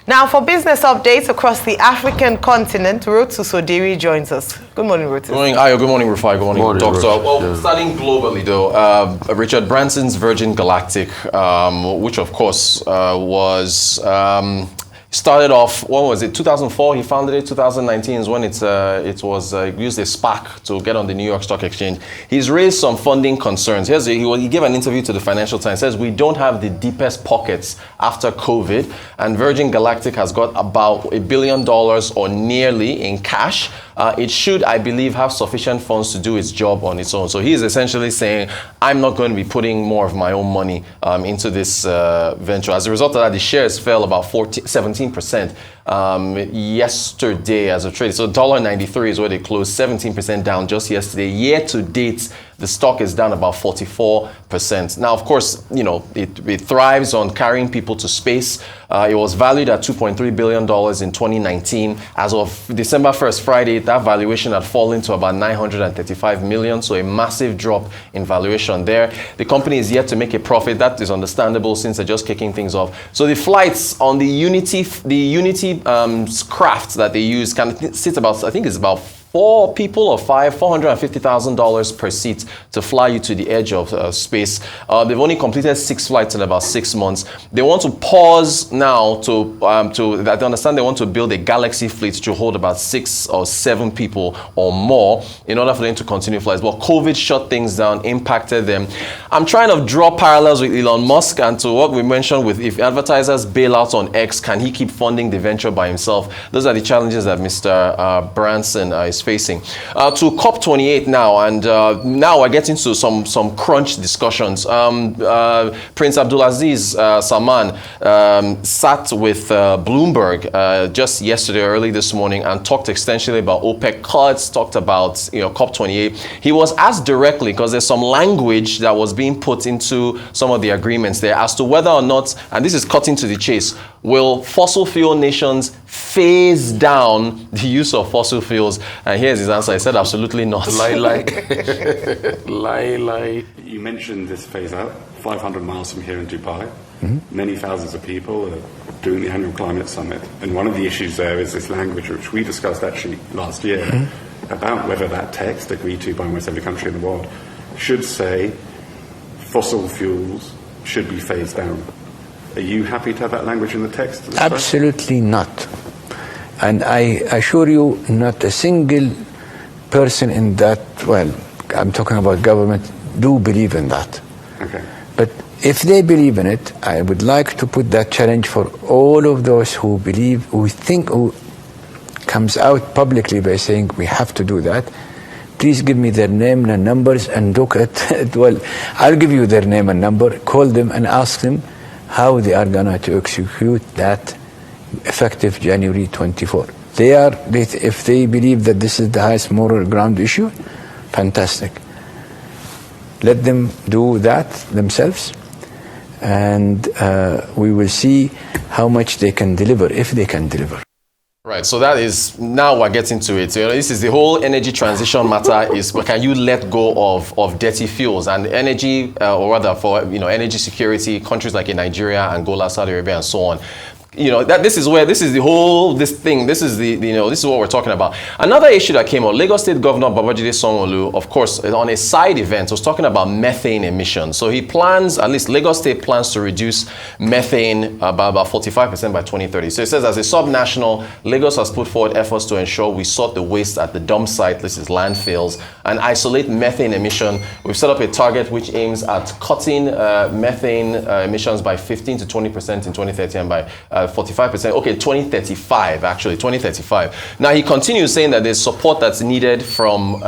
Now, for business updates across the African continent, Rotus Oddiri joins us. Good morning, Rotus. Good morning, Ayo. Good morning, Rufai. Good morning, Doctor. Well, starting globally, though, Richard Branson's Virgin Galactic, which, of course, was... started off, what was it, 2004? He founded it. 2019 is when it was used a SPAC to get on the New York Stock Exchange. He's raised some funding concerns. He gave an interview to the Financial Times. Says we don't have the deepest pockets after COVID, and Virgin Galactic has got about $1 billion or nearly in cash. It should, I believe, have sufficient funds to do its job on its own. So he is essentially saying, I'm not going to be putting more of my own money into this venture. As a result of that, the shares fell about 17% yesterday as of trade. So $1.93 is where they closed, 17% down just yesterday. Year to date, the stock is down about 44%. Now, of course, you know, it thrives on carrying people to space. It was valued at $2.3 billion in 2019. As of December 1st, Friday, that valuation had fallen to about $935 million. So a massive drop in valuation there. The company is yet to make a profit. That is understandable since they're just kicking things off. So the flights on the Unity craft that they use can sit about, I think it's about 4 people or 5, $450,000 per seat to fly you to the edge of space. They've only completed 6 flights in about 6 months. They want to pause now I understand they want to build a Galaxy fleet to hold about 6 or 7 people or more in order for them to continue flights. But COVID shut things down, impacted them. I'm trying to draw parallels with Elon Musk and to what we mentioned with if advertisers bail out on X, can he keep funding the venture by himself? Those are the challenges that Mr. Branson is facing. To COP28 now, and now we're getting to some crunch discussions. Prince Abdulaziz Salman sat with Bloomberg just yesterday, early this morning, and talked extensively about OPEC cuts, talked about COP28. He was asked directly, because there's some language that was being put into some of the agreements there, as to whether or not, and this is cutting to the chase, will fossil fuel nations phase down the use of fossil fuels? And here's his answer. He said absolutely not. Lie. You mentioned this phase out, 500 miles from here in Dubai. Mm-hmm. Many thousands of people are doing the annual climate summit. And one of the issues there is this language, which we discussed actually last year, about whether that text, agreed to by almost every country in the world, should say fossil fuels should be phased down. Are you happy to have that language in the text? Absolutely not. And I assure you, not a single person in that, well, I'm talking about government, do believe in that. Okay. But if they believe in it, I would like to put that challenge for all of those who believe, who comes out publicly by saying we have to do that. Please give me their name and numbers and look at it. Well, I'll give you their name and number, call them and ask them how they are going to execute that effective January 24. If they believe that this is the highest moral ground issue, fantastic. Let them do that themselves, and we will see how much they can deliver, if they can deliver. Right, so that is, now we're getting to it. This is the whole energy transition matter, is can you let go of dirty fuels and energy, or rather for energy security, countries like in Nigeria, Angola, Saudi Arabia, and so on. This is what we're talking about. Another issue that came up, Lagos State Governor Babajide Sanwo-Olu, of course, on a side event, was talking about methane emissions. So he plans, at least Lagos State plans to reduce methane by about 45% by 2030. So he says, as a sub-national, Lagos has put forward efforts to ensure we sort the waste at the dump site, this is landfills, and isolate methane emission. We've set up a target which aims at cutting methane emissions by 15 to 20% in 2030 and by 45%. Okay, 2035. Now he continues saying that there's support that's needed from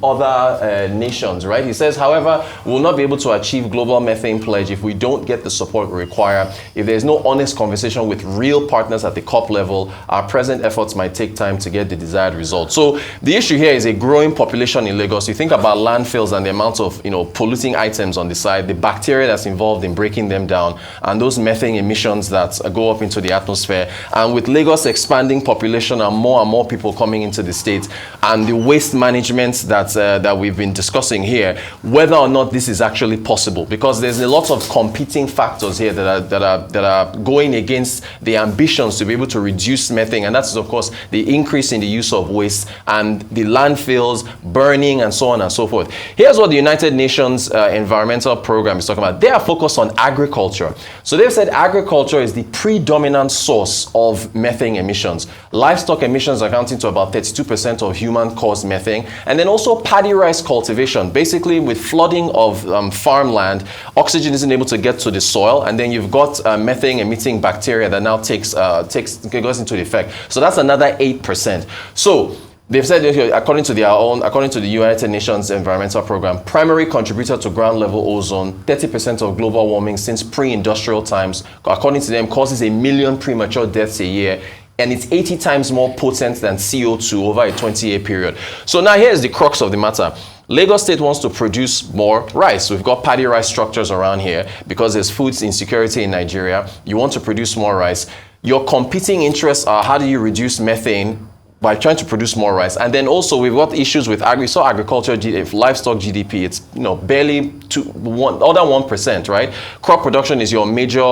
other nations, right? He says, however, we'll not be able to achieve global methane pledge if we don't get the support we require. If there's no honest conversation with real partners at the COP level, our present efforts might take time to get the desired result. So the issue here is a growing population in Lagos. You think about landfills and the amount of polluting items on the side, the bacteria that's involved in breaking them down, and those methane emissions that go up into into the atmosphere. And with Lagos expanding population and more people coming into the state, and the waste management that we've been discussing here, whether or not this is actually possible, because there's a lot of competing factors here that are going against the ambitions to be able to reduce methane, and that's of course the increase in the use of waste and the landfills, burning, and so on and so forth. Here's what the United Nations Environmental Program is talking about. They are focused on agriculture. So they've said agriculture is the predominant source of methane emissions. Livestock emissions accounting to about 32% of human-caused methane, and then also paddy rice cultivation. Basically, with flooding of farmland, oxygen isn't able to get to the soil, and then you've got methane-emitting bacteria that now goes into effect. So that's another 8%. So they've said, according to the United Nations Environmental Program, primary contributor to ground-level ozone, 30% of global warming since pre-industrial times, according to them, causes 1 million premature deaths a year, and it's 80 times more potent than CO2 over a 20-year period. So now here's the crux of the matter. Lagos State wants to produce more rice. We've got paddy rice structures around here because there's food insecurity in Nigeria. You want to produce more rice. Your competing interests are, how do you reduce methane by trying to produce more rice? And then also we've got issues with agriculture, livestock GDP. It's barely under 1%, right? Crop production is your major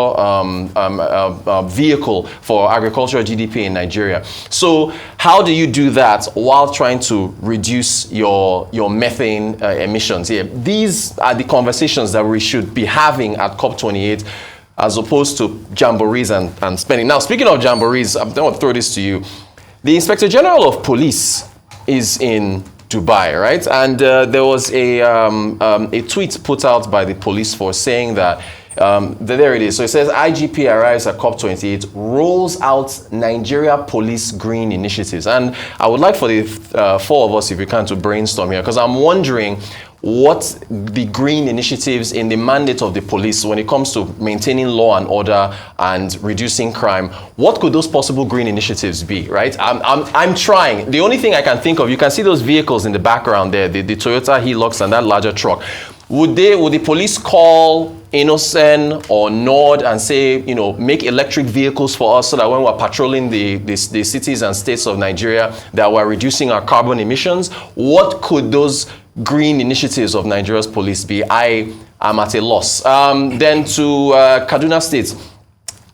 vehicle for agricultural GDP in Nigeria. So how do you do that while trying to reduce your methane emissions here? These are the conversations that we should be having at COP28, as opposed to jamborees and spending. Now, speaking of jamborees, I want to throw this to you. The Inspector General of Police is in Dubai, right? And there was a tweet put out by the police force saying that, there it is. So it says, IGP arrives at COP28, rolls out Nigeria Police Green Initiatives. And I would like for the four of us, if we can, to brainstorm here, because I'm wondering what the green initiatives in the mandate of the police when it comes to maintaining law and order and reducing crime, what could those possible green initiatives be, right? I'm trying. The only thing I can think of, you can see those vehicles in the background there, the Toyota Hilux and that larger truck. Would the police call Innocent or Nord and say, make electric vehicles for us so that when we're patrolling the cities and states of Nigeria, that we're reducing our carbon emissions? What could those green initiatives of Nigeria's police be? I am at a loss. Then to Kaduna State.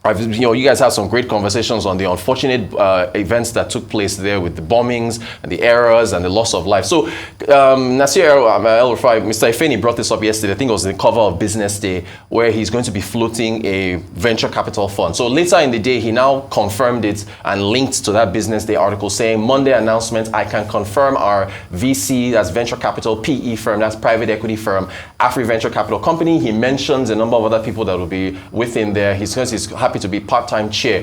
You guys had some great conversations on the unfortunate events that took place there with the bombings and the errors and the loss of life. So Nasir El-Rufai, Mr. Ifeni brought this up yesterday. I think it was the cover of Business Day, where he's going to be floating a venture capital fund. So later in the day, he now confirmed it and linked to that Business Day article saying, Monday announcement, I can confirm our VC, that's venture capital PE firm, that's private equity firm, Afri Venture Capital Company. He mentions a number of other people that will be within there. He's happy to be part-time chair.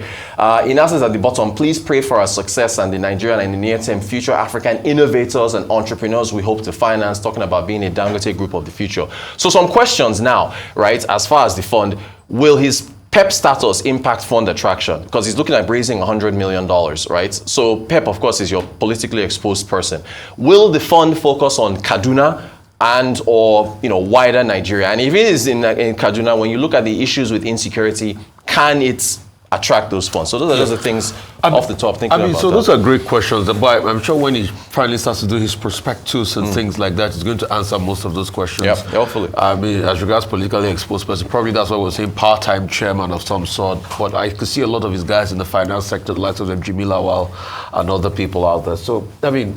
In essence, at the bottom, please pray for our success and the Nigerian and the near-term future African innovators and entrepreneurs we hope to finance, talking about being a Dangote group of the future. So some questions now, right, as far as the fund. Will his PEP status impact fund attraction? Because he's looking at raising $100 million, right? So PEP, of course, is your politically exposed person. Will the fund focus on Kaduna and or wider Nigeria? And if it is in Kaduna, when you look at the issues with insecurity, can it attract those funds? So those are just the things off the top thinking about. Those are great questions. But I'm sure when he finally starts to do his prospectus and things like that, he's going to answer most of those questions. Yeah, hopefully. As regards politically exposed person, probably that's why we're saying part-time chairman of some sort. But I could see a lot of his guys in the finance sector, the likes of them, Jimmy Lawal and other people out there. So,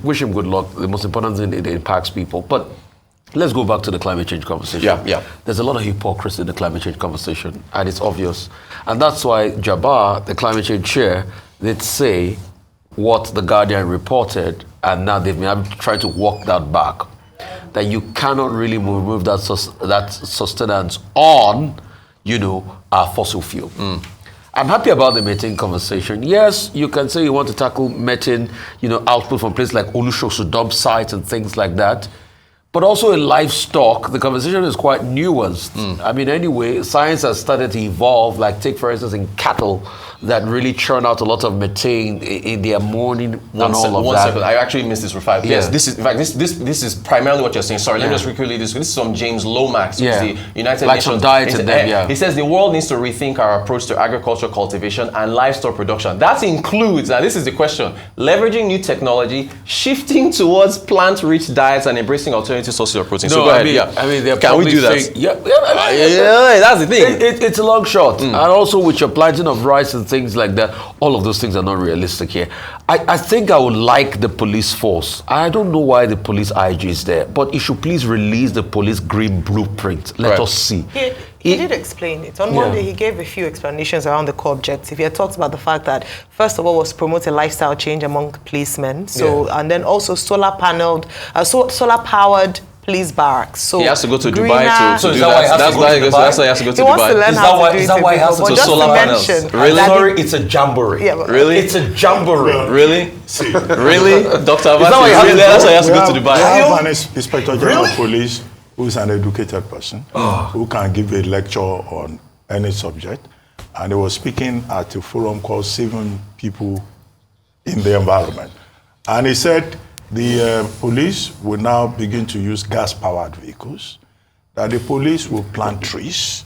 wish him good luck. The most important thing, it impacts people. But let's go back to the climate change conversation. Yeah. There's a lot of hypocrisy in the climate change conversation, and it's obvious. And that's why Jabbar, the climate change chair, did say what the Guardian reported, and now they've been trying to walk that back. That you cannot really remove that sustenance on, our fossil fuel. I'm happy about the methane conversation. Yes, you can say you want to tackle methane, output from places like Olushosu dump sites and things like that. But also in livestock, the conversation is quite nuanced. I mean, anyway, science has started to evolve. Like, take for instance in cattle that really churn out a lot of methane in their morning and all of that. Second. I actually missed this, Rufai. Yeah. Yes, this is in fact this is primarily what you're saying. Sorry, let me just quickly this. This is from James Lomax, who's the United like Nations. some diet in them, He says the world needs to rethink our approach to agriculture cultivation and livestock production. That includes, now this is the question, leveraging new technology, shifting towards plant-rich diets, and embracing alternative sources of protein. No, so go ahead. I mean, can we do that? That's the thing. It's a long shot. And also with your planting of rice and things like that, all of those things are not realistic here. I think I would like the police force. I don't know why the police IG is there, but you should please release the police green blueprint. Let us see. He did explain it. On Monday, he gave a few explanations around the core objective. He had talked about the fact that, first of all, was promote a lifestyle change among policemen. So, and then also solar-powered police barracks. So he has to go to Dubai to do that. That's why he has to go to Dubai. He wants to learn how to do it. Is that why he has to go to solar panels? Really? Sorry, it's a jamboree. Yeah, really? It's a jamboree. Really? Really? Dr. Abbas, that's why he has to go to Dubai. We have an Inspector General of Police who is an educated person who can give a lecture on any subject. And he was speaking at a forum called Saving People in the Environment. And he said the police will now begin to use gas-powered vehicles, that the police will plant trees,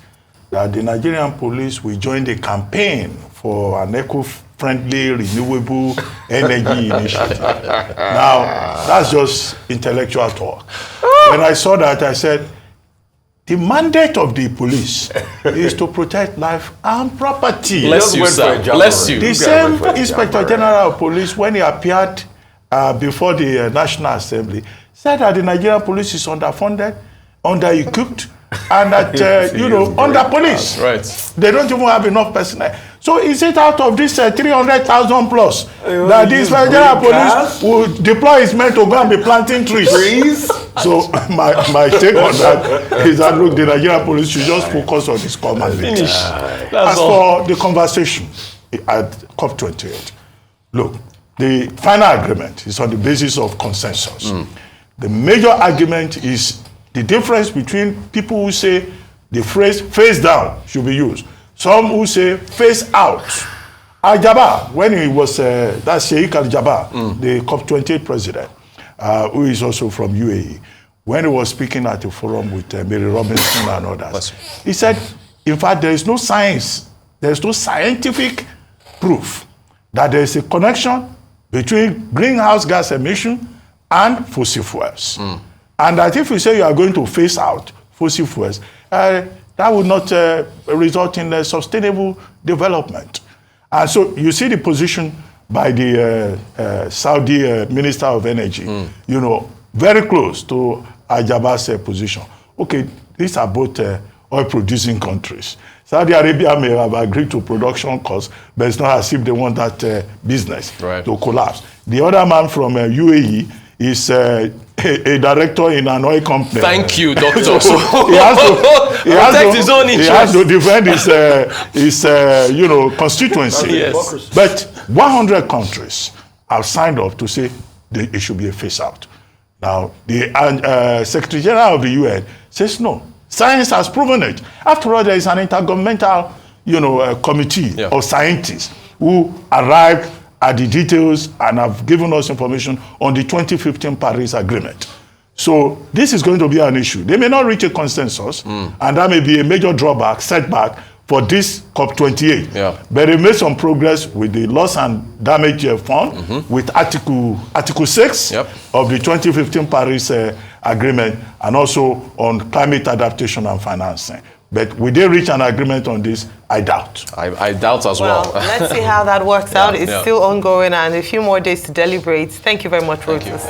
that the Nigerian police will join the campaign for an eco-friendly, renewable energy initiative. Now, that's just intellectual talk. When I saw that, I said, the mandate of the police is to protect life and property. Bless you, sir. Bless you. The same Inspector General of Police, when he appeared before the National Assembly, said that the Nigerian police is underfunded, under-equipped, and that, under police. Right. They don't even have enough personnel. So is it out of this 300,000 plus that this Nigerian police will deploy his men to go and be planting trees? So my take on that is that, look, the Nigerian police should just focus on its core mandate. As for the conversation at COP28, look, the final agreement is on the basis of consensus. The major argument is the difference between people who say the phrase face down should be used. Some who say face out. Al-Jabbar, when he was, that's Sheikh Al-Jabbar, the COP28 president, who is also from UAE, when he was speaking at a forum with Mary Robinson and others, he said, in fact, there is no science, there is no scientific proof that there is a connection between greenhouse gas emission and fossil fuels. And that if you say you are going to phase out fossil fuels, that would not result in sustainable development. And so you see the position by the Saudi Minister of Energy, very close to Al-Jabbar's position. Okay, these are both oil-producing countries. Saudi Arabia may have agreed to production costs, but it's not as if they want that business to collapse. The other man from UAE is a director in an oil company. Thank you, doctor. So he has to defend his constituency. Yes. But 100 countries have signed up to say it should be a phase out. Now, the Secretary General of the UN says no. Science has proven it. After all, there is an intergovernmental, committee of scientists who arrived at the details and have given us information on the 2015 Paris Agreement. So this is going to be an issue. They may not reach a consensus, and that may be a major setback for this COP28. But they made some progress with the loss and damage fund, with Article 6 of the 2015 Paris Agreement, and also on climate adaptation and financing. But will they reach an agreement on this? I doubt. I doubt as well. Let's see how that works out. It's still ongoing and a few more days to deliberate. Thank you very much, Rotus.